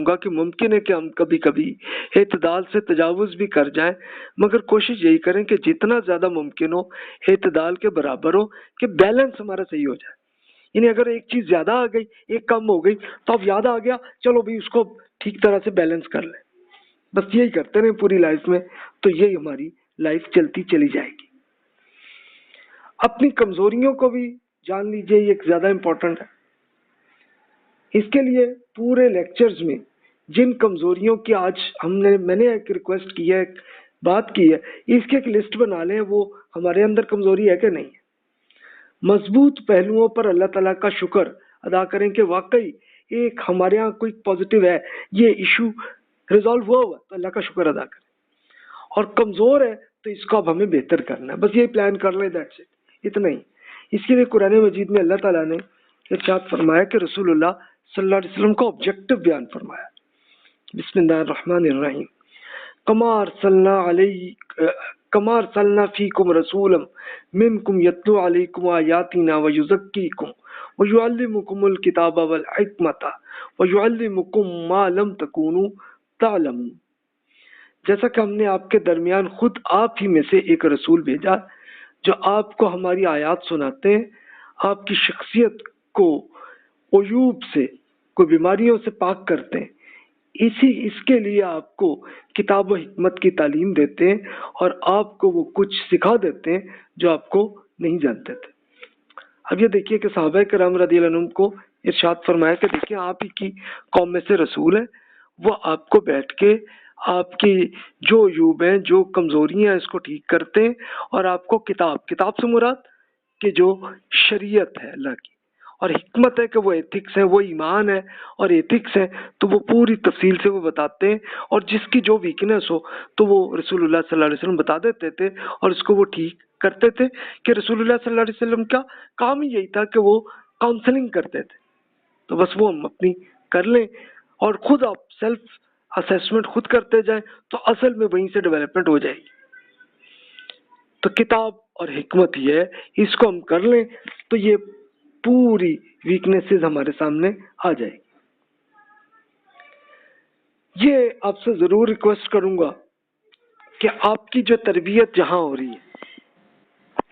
گا کہ ممکن ہے کہ ہم کبھی کبھی اعتدال سے تجاوز بھی کر جائیں، مگر کوشش یہی کریں کہ جتنا زیادہ ممکن ہو اعتدال کے برابر ہو، کہ بیلنس ہمارا صحیح ہو جائے۔ یعنی اگر ایک چیز زیادہ آ گئی، ایک کم ہو گئی، تو اب یاد آ گیا، چلو بھی اس کو ٹھیک طرح سے بیلنس کر لیں۔ بس یہی کرتے رہیں پوری لائف میں، تو یہی ہماری لائف چلتی چلی جائے گی۔ اپنی کمزوریوں کو بھی جان لیجئے، یہ ایک زیادہ امپورٹنٹ ہے۔ اس کے لیے پورے لیکچرز میں جن کمزوریوں کی آج میں نے ایک ریکویسٹ کی ہے، ایک بات کی ہے، اس کی ایک لسٹ بنا لیں، وہ ہمارے اندر کمزوری ہے کہ نہیں ہے۔ مضبوط پہلوؤں پر اللہ تعالیٰ کا شکر ادا کریں کہ واقعی ایک ہمارے ہاں کوئی پازیٹیو ہے، یہ ایشو ریزالو ہوا تو اللہ کا شکر ادا کریں، اور کمزور ہے تو اس کو اب ہمیں بہتر کرنا ہے، بس یہ پلان کر لیں، دیٹس اٹ، اتنا ہی۔ اس کے لیے قرآن مجید میں اللہ تعالیٰ نے ارشاد فرمایا کہ رسول اللہ صلی اللہ علیہ وسلم کو آبجیکٹو بیان فرمایا۔ بسم اللہ الرحمن الرحیم۔ کما ارسلنا فیکم رسولا منکم یتلو علیکم آیاتنا ویزکیکم ویعلمکم الکتاب والحکمۃ ویعلمکم ما لم تکونوا تعلمون۔ جیسا کہ ہم نے آپ کے درمیان خود آپ ہی میں سے ایک رسول بھیجا جو آپ کو ہماری آیات سناتے ہیں، آپ کی شخصیت کو عیوب سے، کوئی بیماریوں سے پاک کرتے ہیں، اس کے لیے آپ کو کتاب و حکمت کی تعلیم دیتے ہیں، اور آپ کو وہ کچھ سکھا دیتے ہیں جو آپ کو نہیں جانتے تھے۔ اب یہ دیکھیے کہ صحابہ کرام رضی اللہ عنہم کو ارشاد فرمایا کہ دیکھیں آپ ہی کی قوم میں سے رسول ہیں، وہ آپ کو بیٹھ کے آپ کی جو عیوب ہیں، جو کمزوریاں ہیں، اس کو ٹھیک کرتے ہیں، اور آپ کو کتاب سے مراد کہ جو شریعت ہے اللہ کی، اور حکمت ہے کہ وہ ایتھکس ہے، وہ ایمان ہے اور ایتھکس ہے، تو وہ پوری تفصیل سے وہ بتاتے ہیں، اور جس کی جو ویکنس ہو تو وہ رسول اللہ صلی اللہ علیہ وسلم بتا دیتے تھے، اور اس کو وہ ٹھیک کرتے تھے، کہ رسول اللہ صلی اللہ علیہ وسلم کا کام ہی یہی تھا کہ وہ کاؤنسلنگ کرتے تھے۔ تو بس وہ ہم اپنی کر لیں، اور خود آپ سیلف اسیسمنٹ خود کرتے جائیں، تو اصل میں وہیں سے ڈیولپمنٹ ہو جائے گی۔ تو کتاب اور حکمت ہی ہے، اس کو ہم کر لیں تو یہ پوری ویکنیسز ہمارے سامنے آ جائے گی۔ یہ آپ سے ضرور ریکویسٹ کروں گا کہ آپ کی جو تربیت جہاں ہو رہی ہے،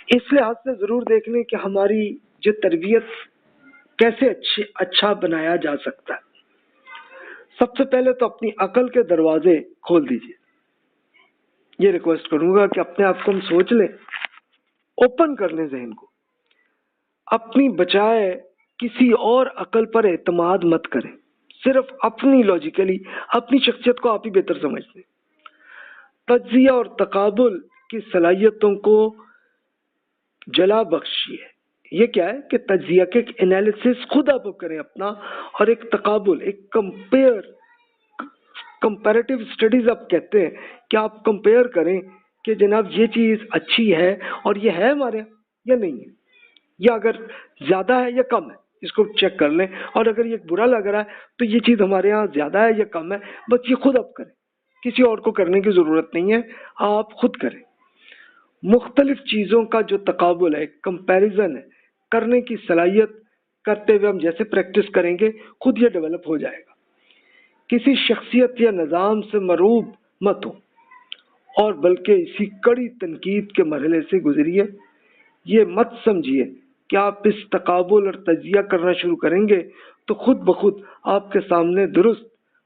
اس لحاظ سے ضرور دیکھ لیں کہ ہماری جو تربیت کیسے اچھا بنایا جا سکتا ہے۔ سب سے پہلے تو اپنی عقل کے دروازے کھول دیجئے۔ یہ ریکویسٹ کروں گا کہ اپنے آپ کو ہم سوچ لیں، اوپن کر لیں ذہن کو، اپنی بجائے کسی اور عقل پر اعتماد مت کریں، صرف اپنی لاجیکلی اپنی شخصیت کو آپ ہی بہتر سمجھتے ہیں۔ تجزیہ اور تقابل کی صلاحیتوں کو جلا بخشیے۔ یہ کیا ہے کہ تجزیہ کے انالیسس خود آپ کریں اپنا، اور ایک تقابل، ایک کمپیریٹیو اسٹڈیز آپ کہتے ہیں کہ آپ کمپیئر کریں کہ جناب یہ چیز اچھی ہے اور یہ ہے ہمارے یہاں یا نہیں ہے، یا اگر زیادہ ہے یا کم ہے، اس کو چیک کر لیں، اور اگر یہ برا لگ رہا ہے تو یہ چیز ہمارے ہاں زیادہ ہے یا کم ہے، بس یہ خود آپ کریں، کسی اور کو کرنے کی ضرورت نہیں ہے، آپ خود کریں۔ مختلف چیزوں کا جو تقابل ہے، کمپیریزن ہے، کرنے کی صلاحیت کرتے ہوئے ہم جیسے پریکٹس کریں گے خود یہ ڈیولپ ہو جائے گا۔ کسی شخصیت یا نظام سے مروب مت ہو، اور بلکہ اسی کڑی تنقید کے مرحلے سے گزریے۔ یہ مت سمجھیے کہ آپ اس تقابل اور تجزیہ کرنا شروع کریں گے تو خود بخود آپ کے سامنے درست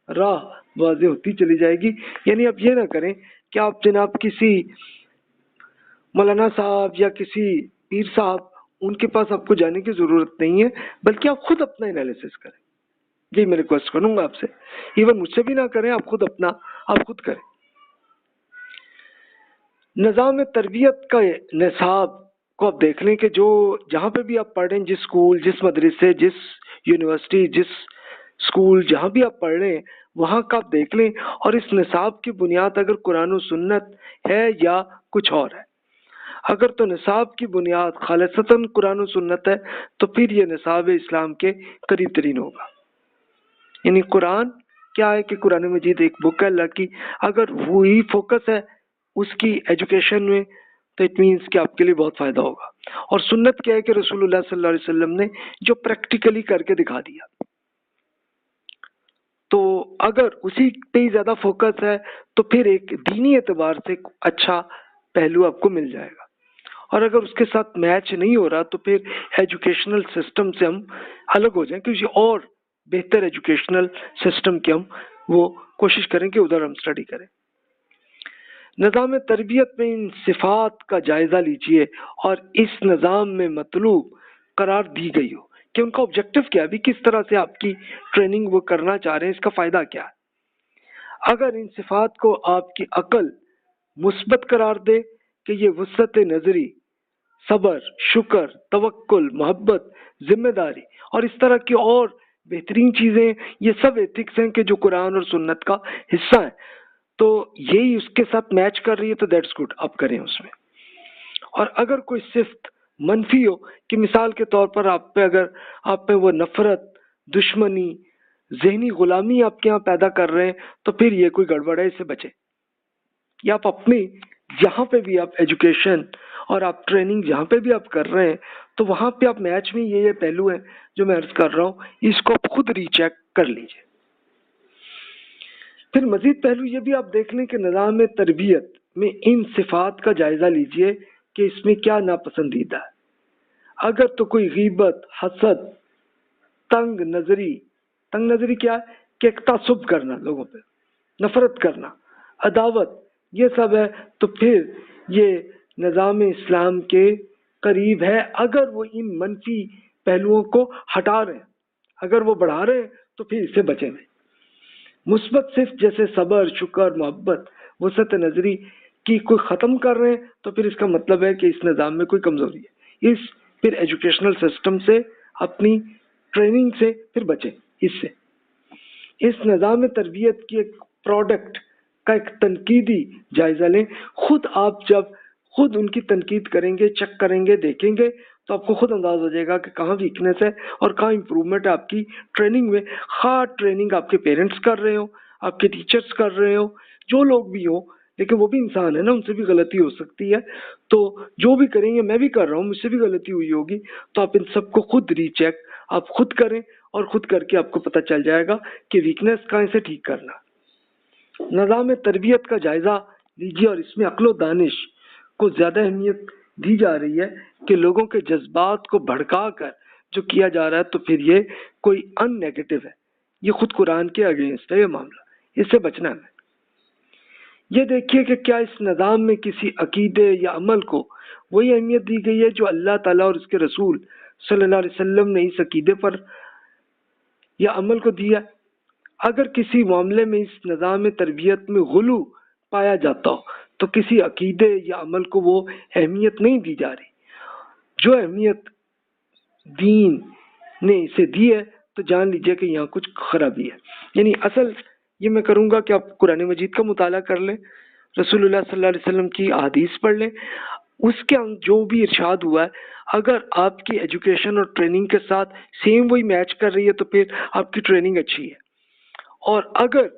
راہ واضح ہوتی چلی جائے گی۔ یعنی آپ یہ نہ کریں کہ آپ جناب کسی مولانا صاحب یا کسی پیر صاحب، ان کے پاس آپ کو جانے کی ضرورت نہیں ہے، بلکہ آپ خود اپنا انالیسس کریں۔ جی میں ریکویسٹ کروں گا آپ سے، ایون مجھ سے بھی نہ کریں، آپ خود کریں۔ نظام تربیت کا نصاب کو آپ دیکھ لیں کہ جہاں پہ بھی آپ پڑھ رہے ہیں، جس اسکول، جس مدرسے، جس یونیورسٹی، جس اسکول جہاں بھی آپ پڑھ رہے ہیں، وہاں کا آپ دیکھ لیں، اور اس نصاب کی بنیاد اگر قرآن و سنت ہے یا کچھ اور ہے۔ اگر تو نصاب کی بنیاد خالصتاً قرآن و سنت ہے تو پھر یہ نصاب اسلام کے قریب ترین ہوگا۔ یعنی قرآن کیا ہے کہ قرآن مجید ایک بک ہے اللہ کی، اگر وہی فوکس ہے اس کی ایجوکیشن میں تو اٹ مینس کہ آپ کے لیے بہت فائدہ ہوگا۔ اور سنت کیا ہے کہ رسول اللہ صلی اللہ علیہ وسلم نے جو پریکٹیکلی کر کے دکھا دیا۔ تو اگر اسی پہ ہی زیادہ فوکس ہے تو پھر ایک دینی اعتبار سے اچھا پہلو آپ کو مل جائے گا، اور اگر اس کے ساتھ میچ نہیں ہو رہا تو پھر ایجوکیشنل سسٹم سے ہم الگ ہو جائیں، کسی اور بہتر ایجوکیشنل سسٹم کی ہم وہ کوشش کریں کہ ادھر ہم اسٹڈی کریں۔ نظام تربیت میں ان صفات کا جائزہ لیجئے اور اس نظام میں مطلوب قرار دی گئی ہو کہ ان کا آبجیکٹو کیا ہے، بھی کس طرح سے آپ کی ٹریننگ وہ کرنا چاہ رہے ہیں، اس کا فائدہ کیا ہے۔ اگر ان صفات کو آپ کی عقل مثبت قرار دے کہ یہ وسعت نظری، صبر، شکر، توکل، محبت، ذمہ داری اور اس طرح کی اور بہترین چیزیں، یہ سب ایتھکس ہیں کہ جو قرآن اور سنت کا حصہ ہیں، تو یہی اس کے ساتھ میچ کر رہی ہے تو دیٹس گڈ، آپ کریں اس میں۔ اور اگر کوئی صفت منفی ہو کہ مثال کے طور پر اگر آپ پہ وہ نفرت، دشمنی، ذہنی غلامی آپ کے یہاں پیدا کر رہے ہیں تو پھر یہ کوئی گڑبڑ ہے، اس سے بچیں۔ یا آپ اپنی جہاں پہ بھی آپ ایجوکیشن اور آپ ٹریننگ جہاں پہ بھی آپ کر رہے ہیں تو وہاں پہ آپ میچ میں یہ پہلو ہیں جو میں عرض کر رہا ہوں، اس کو آپ خود ری چیک کر لیجئے۔ پھر مزید پہلو یہ بھی آپ دیکھ لیں کہ نظام تربیت میں ان صفات کا جائزہ لیجئے کہ اس میں کیا ناپسندیدہ ہے۔ اگر تو کوئی غیبت، حسد، تنگ نظری کیا ہے کہ ایک تعصب کرنا، لوگوں پہ نفرت کرنا، عداوت، یہ سب ہے تو پھر یہ نظام اسلام کے قریب ہے اگر وہ ان منفی پہلوؤں کو ہٹا رہے ہیں۔ اگر وہ بڑھا رہے ہیں تو پھر اس سے بچیں گے۔ مثبت صفت جیسے صبر، شکر، محبت، وسعت نظری کی کوئی ختم کر رہے ہیں تو پھر اس کا مطلب ہے کہ اس نظام میں کوئی کمزوری ہے۔ پھر ایجوکیشنل سسٹم سے، اپنی ٹریننگ سے پھر بچیں اس سے۔ اس نظام تربیت کی ایک پروڈکٹ کا ایک تنقیدی جائزہ لیں۔ آپ جب خود ان کی تنقید کریں گے، چیک کریں گے، دیکھیں گے تو آپ کو خود انداز ہو جائے گا کہ کہاں ویکنیس ہے اور کہاں امپروومنٹ ہے آپ کی ٹریننگ میں۔ خواہ ٹریننگ آپ کے پیرنٹس کر رہے ہو، آپ کے ٹیچرز کر رہے ہو، جو لوگ بھی ہو، لیکن وہ بھی انسان ہے نا، ان سے بھی غلطی ہو سکتی ہے۔ تو جو بھی کریں گے، میں بھی کر رہا ہوں، مجھ سے بھی غلطی ہوئی ہوگی، تو آپ ان سب کو خود ری چیک آپ خود کریں اور خود کر کے آپ کو پتہ چل جائے گا کہ ویکنیس کہاں سے ٹھیک کرنا۔ نظام تربیت کا جائزہ لیجیے اور اس میں عقل و دانش کو زیادہ اہمیت دی جا رہی ہے کہ لوگوں کے جذبات کو بھڑکا کر جو کیا جا رہا ہے تو پھر یہ کوئی ان نیگیٹو ہے، یہ خود قرآن کے اگینسٹ ہے یہ معاملہ، اس سے بچنا ہے۔ یہ دیکھیے کہ کیا اس نظام میں کسی عقیدے یا عمل کو وہی اہمیت دی گئی ہے جو اللہ تعالیٰ اور اس کے رسول صلی اللہ علیہ وسلم نے اس عقیدے پر یا عمل کو دیا۔ اگر کسی معاملے میں اس نظام تربیت میں غلو پایا جاتا ہو تو کسی عقیدے یا عمل کو وہ اہمیت نہیں دی جا رہی جو اہمیت دین نے اسے دی ہے، تو جان لیجئے کہ یہاں کچھ خرابی ہے۔ یعنی اصل یہ میں کروں گا کہ آپ قرآن مجید کا مطالعہ کر لیں، رسول اللہ صلی اللہ علیہ وسلم کی احادیث پڑھ لیں، اس کے جو بھی ارشاد ہوا ہے اگر آپ کی ایجوکیشن اور ٹریننگ کے ساتھ سیم وہی میچ کر رہی ہے تو پھر آپ کی ٹریننگ اچھی ہے۔ اور اگر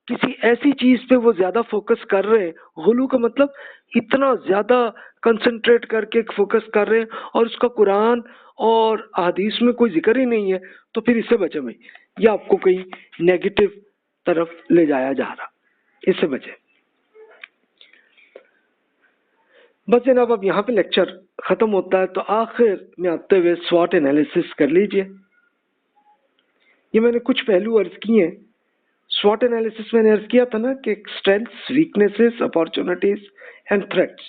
کسی ایسی چیز پہ وہ زیادہ فوکس کر رہے ہیں، غلو کا مطلب اتنا زیادہ کنسنٹریٹ کر کے فوکس کر رہے ہیں اور اس کا قرآن اور احادیث میں کوئی ذکر ہی نہیں ہے، تو پھر اس سے بچیں بھائی، یہ آپ کو کہیں نیگیٹو طرف لے جایا جا رہا، اس سے بچیں۔ بس جناب اب یہاں پہ لیکچر ختم ہوتا ہے، تو آخر میں آتے ہوئے سوٹ انالیسس کر لیجئے۔ یہ میں نے کچھ پہلو عرض کیے ہیں۔ سوٹ انالیسس میں نے عرض کیا تھا نا کہ strengths, weaknesses, opportunities and threats,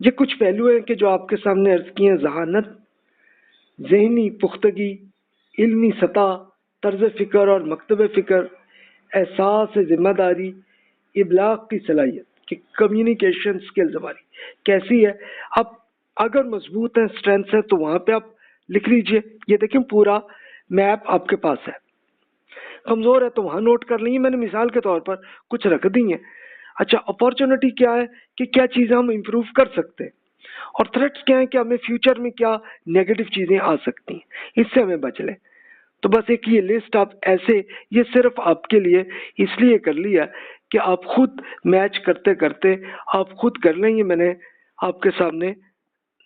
یہ کچھ پہلو ہیں کہ جو آپ کے سامنے عرض کیے ہیں: ذہانت، ذہنی پختگی، علمی سطح، طرز فکر اور مکتب فکر، احساس ذمہ داری، ابلاغ کی صلاحیت کہ کمیونیکیشن سکلز ہماری کیسی ہے۔ اب اگر مضبوط ہیں، اسٹرینتھس ہیں، تو وہاں پہ آپ لکھ لیجئے۔ یہ دیکھیں پورا میپ آپ کے پاس ہے۔ کمزور ہے تو وہاں نوٹ کر لیں، میں نے مثال کے طور پر کچھ رکھ دی ہیں۔ اچھا، اپارچونٹی کیا ہے کہ کیا چیزیں ہم امپروو کر سکتے ہیں، اور تھریٹس کیا ہیں کہ ہمیں فیوچر میں کیا نیگیٹو چیزیں آ سکتی ہیں، اس سے ہمیں بچ لیں۔ تو بس ایک یہ لسٹ آپ ایسے، یہ صرف آپ کے لیے اس لیے کر لیا کہ آپ خود میچ کرتے کرتے آپ خود کر لیں۔ یہ میں نے آپ کے سامنے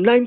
9